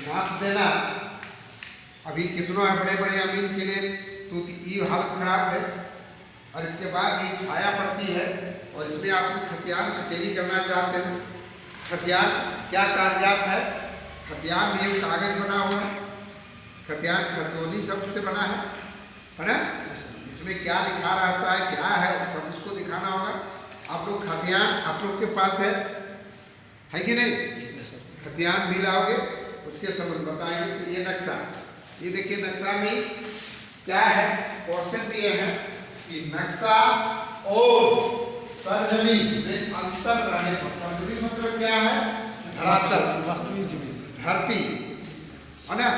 नाप देना। अभी कितनों है बड़े बड़े अमीन के लिए तो ये हालत खराब है। और इसके बाद ये छाया पड़ती है और इसमें आप खतियान से टेली करना चाहते हैं। खतियान क्या कागजात है? खतियान भी एक कागज बना हुआ है। खतियान खतौनी शब्द से बना है ना? इसमें क्या लिखा रहता है, क्या है, सब उसको दिखाना होगा। आप लोग खतियान आप लोग के पास है कि नहीं? खतियान भी लाओगे, उसके संबंध बताएंगे। तो ये नक्शा, ये देखिए नक्शा में क्या है, क्वेश्चन दिए हैं कि नक्शा और सरजमीन में अंतर रहने पर, सरजमीन मतलब क्या है? धरातल, वास्तविक जमीन, धरती है ना।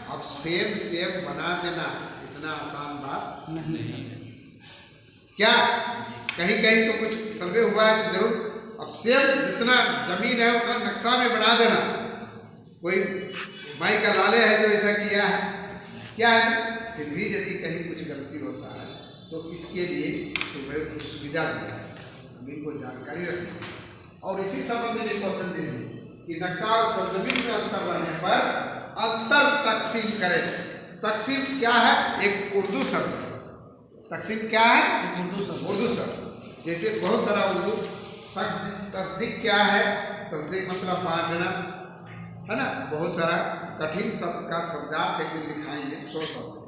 अब सेम बना देना इतना आसान बात नहीं है क्या? कहीं कहीं तो कुछ सर्वे हुआ है तो जरूर। अब सेम जितना जमीन है उतना नक्शा में बना देना। कोई माई का लाले है जो ऐसा किया है, क्या है? फिर भी यदि कहीं कुछ गलती होता है तो इसके लिए तुम्हें कुछ सुविधा दिया है, जमीन को जानकारी रखना। और इसी संबंध में क्वेश्चन दे दिए कि नक्शा और सरजमीन में अंतर रहने पर अंतर तकसीम करें। तकसीम क्या है? एक उर्दू शब्द है। तकसीम क्या है? उर्दू शब्द। जैसे बहुत सारा उर्दू तस्दीक क्या है? तस्दीक मतलब बांटना है ना। बहुत सारा कठिन शब्द का शब्दार्थ एक दिन लिखाएंगे 100 शब्द का,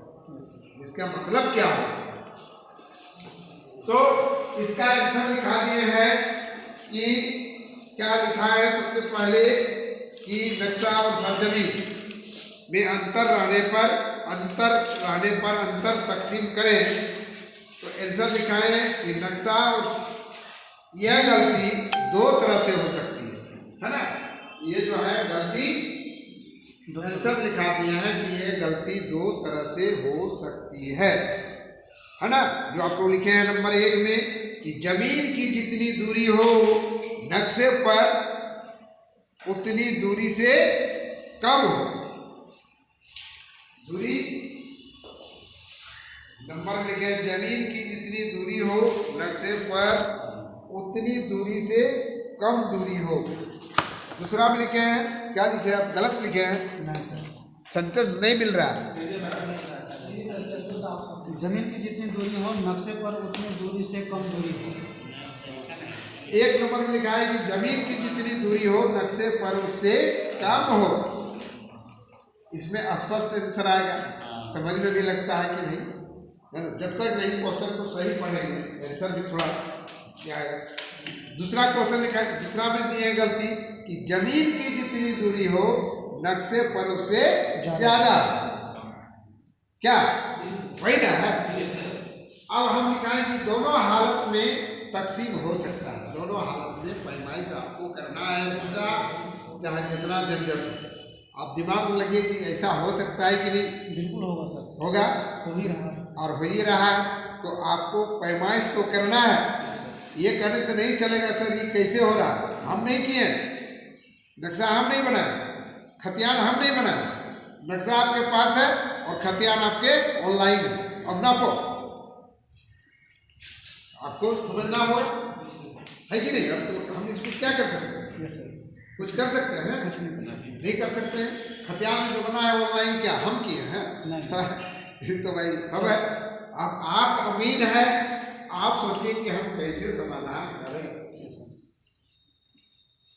जिसका मतलब क्या होता है। तो इसका आंसर लिखा दिए हैं कि क्या लिखा है सबसे पहले कि नक्शा और सरजमीन में अंतर रहने पर अंतर तकसीम करें। तो आंसर लिखा है कि नक्शा और यह गलती दो तरह से हो सकती है ना। ये जो है गलती आंसर लिखा दिया है कि ये गलती दो तरह से हो सकती है ना। जो आप लोग लिखे हैं नंबर 1 में कि जमीन की जितनी दूरी हो नक्शे पर उतनी दूरी से कम हो। दूरी नंबर लिखे, जमीन की जितनी दूरी हो नक्शे पर उतनी दूरी से कम दूरी हो। दूसरा में लिखे हैं, क्या लिखे हैं? गलत लिखे हैं, सेंटेंस नहीं मिल रहा है। जमीन की जितनी दूरी हो नक्शे पर उतनी दूरी से कम दूरी हो। 1 नंबर में लिखा है कि जमीन की जितनी दूरी हो नक्शे पर उससे कम हो। इसमें स्पष्ट आंसर आएगा, समझ में भी लगता है कि नहीं है ना। जब तक नहीं क्वेश्चन को सही पढ़ेंगे आंसर भी थोड़ा क्या आएगा। दूसरा क्वेश्चन लिखा है, दूसरा में दी है गलती कि जमीन की जितनी दूरी हो नक्शे पर उससे ज्यादा। क्या वही ना है? अब हम लिखाएं कि दोनों हालत में तकसीम हो सकता है। दोनों हालत में पैमाइश आपको करना है बच्चा, चाहे जितना झंझट। आप दिमाग में लगे कि ऐसा हो सकता है कि नहीं? बिल्कुल होगा सर, होगा, हो ही रहा है और हो ही रहा है। तो आपको पैमाइश तो करना है। ये कहने से नहीं चलेगा सर ये कैसे हो रहा है, हम नहीं किए, नक्शा हम नहीं बनाए, खतियान हम नहीं बनाए। नक्शा आपके पास है और खतियान आपके ऑनलाइन है। अब नापो, आपको समझना होगा है कि नहीं। अब तो हम इसको क्या कर सकते हैं? यस सर, कुछ कर सकते हैं? कुछ नहीं कर सकते हैं। खतियान में जो बना है ऑनलाइन क्या हम किए हैं? ये तो भाई सब है। अब आप अमीन है, आप सोचिए कि हम कैसे समाधान करें।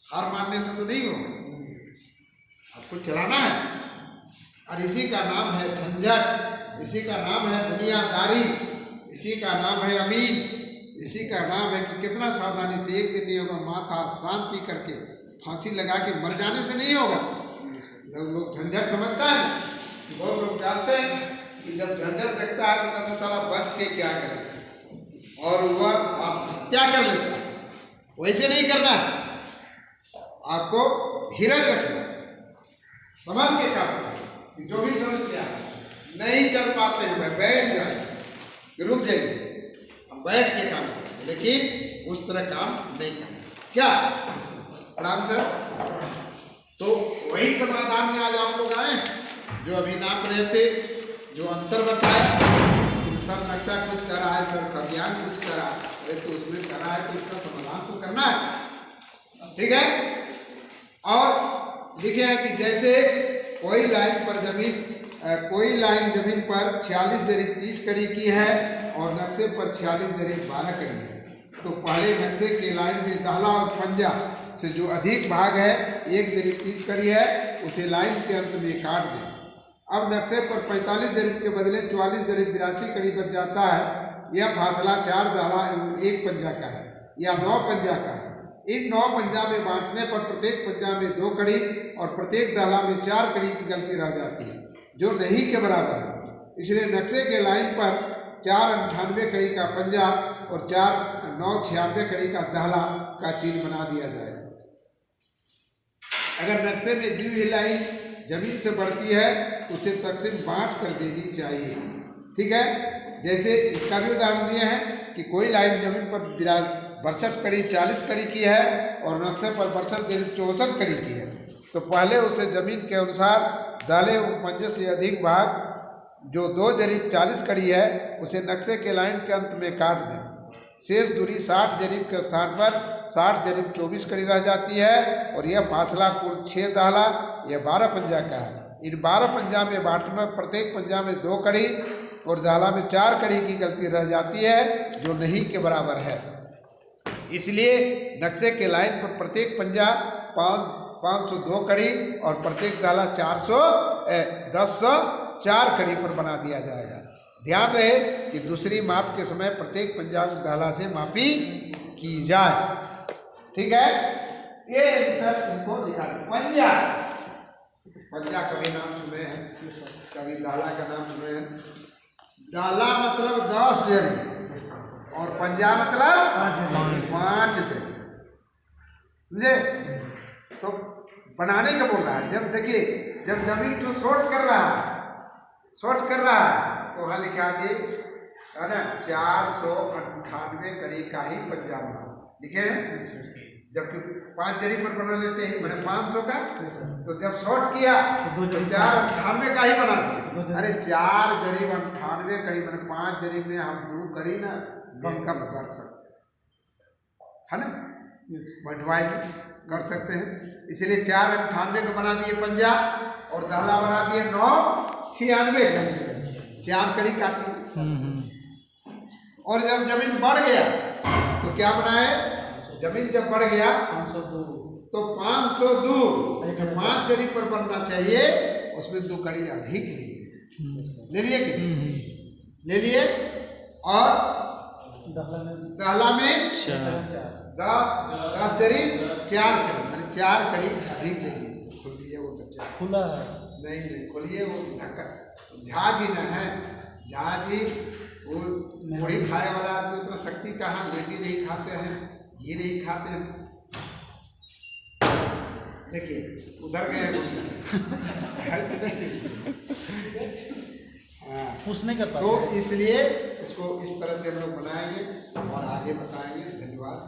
हार मानने से तो नहीं होगा, आपको चलाना है। और इसी का नाम है झंझट, इसी का नाम है दुनियादारी, इसी का नाम है अमीन, इसी का नाम है कि कितना सावधानी से। एक दिन नहीं होगा, माथा शांति करके फांसी लगा के मर जाने से नहीं होगा। जब लोग झंझट समझता है, बहुत लोग जानते हैं कि जब झंझट देखता है तो कहता साला बच के क्या करें, और वह आप क्या कर लेता है। वैसे नहीं करना, आपको धीरज रखना, संभाल के काम करना। जो भी समस्या नहीं चल पाते हैं वह बैठ जाए, रुक जाइए, हम बैठ के काम करें, लेकिन उस तरह काम नहीं करना। क्या आराम से। तो वही समाधान में आज आप लोग आए जो अभी नाप रहे थे, जो अंतर बताया। सर नक्शा कुछ करा है, सर खतियान कुछ करा है, तो उसमें करा है तो उसका समाधान तो करना है, ठीक है। और लिखे हैं कि जैसे कोई कोई लाइन जमीन पर 46 जरीब 30 कड़ी की है और नक्शे पर 46 जरीब 12 कड़ी है, तो पहले नक्शे के लाइन में दाहला और पंजा से जो अधिक भाग है 1 जरीब 30 कड़ी है उसे लाइन के अंत में काट दें। अब नक्शे पर 45 जरीब के बदले 44 जरीब 82 कड़ी बच जाता है। यह फासला 4 दाहला एवं 1 पंजा का है या 9 पंजा का है। इन 9 पंजा में बांटने पर प्रत्येक पंजा में 2 कड़ी और प्रत्येक दाहला में 4 कड़ी की गलती रह जाती है जो नहीं के बराबर है। इसलिए नक्शे के लाइन पर 498 कड़ी का पंजा और 996 कड़ी का दाहला का चिन्ह बना दिया जाएगा। अगर नक्शे में दी हुई लाइन जमीन से बढ़ती है तो उसे तकसीम बांट कर देनी चाहिए। ठीक है, जैसे इसका भी उदाहरण दिए हैं कि कोई लाइन जमीन पर 62 कड़ी 40 कड़ी की है और नक्शे पर 62 जरीब 64 कड़ी की है, तो पहले उसे जमीन के अनुसार दाले और पंजे से अधिक भाग जो 2 जरीब 40 कड़ी है उसे नक्शे के लाइन के अंत में काट दें। शेष दूरी 60 जरीब के स्थान पर 60 जरीब 24 कड़ी रह जाती है और यह फासला कुल 6 दाहला यह 12 पंजा का है। इन 12 पंजा में बांटने में प्रत्येक पंजा में 2 कड़ी और दाहला में 4 कड़ी की गलती रह जाती है जो नहीं के बराबर है। इसलिए नक्शे के लाइन पर प्रत्येक पंजा 502 कड़ी और प्रत्येक दाहला 1004 कड़ी पर बना दिया जाएगा। ध्यान रहे कि दूसरी माप के समय प्रत्येक पंजा दाहला से मापी की जाए। ठीक है, ये सर इनको लिखा दे। पंजा कभी नाम सुने हैं, कभी दाहला का नाम सुने हैं। दाहला मतलब 10 जरी और पंजा मतलब 5 जरी। समझे? तो बनाने का बोल रहा है। जब देखिए जब जमीन को शॉर्ट कर रहा है तो वहाँ लिखा दे है ना 498 कड़ी का ही पंजा बनाओ, लिखे हैं। जबकि 5 जरी पर बनाना चाहिए मैंने 500 का, तो जब शॉर्ट किया तो 498 का ही बना दिया। अरे 4 जरी 98 कड़ी मैंने 5 जरी में हम 2 कड़ी ना मेकअप कर सकते है ना, बंटवाई कर सकते हैं। इसलिए 498 का बना दिए पंजा और दाहला बना दिए 996 4 कड़ी काटी। और जब जमीन बढ़ गया तो क्या बनाए, जमीन जब बढ़ गया 502 तो 502 5 जरी पर बनना चाहिए, उसमें 2 कड़ी अधिक ले लिए कि ले लिए। और दाहला में 10 जरी 4 कड़ी मैंने 4 कड़ी अधिक ले लिए। खोलिए वो बच्चा खुला है नहीं खोलिए, वो धक्का झाज ही न है। झाज ही वो मुड़ी खाए वाला आदमी उतना शक्ति कहाँ, रोटी नहीं खाते हैं, घी नहीं खाते हैं। देखिए उधर गए कुछ नहीं कर पाते। तो इसलिए इसको इस तरह से हम लोग बनाएंगे और आगे बताएंगे। धन्यवाद।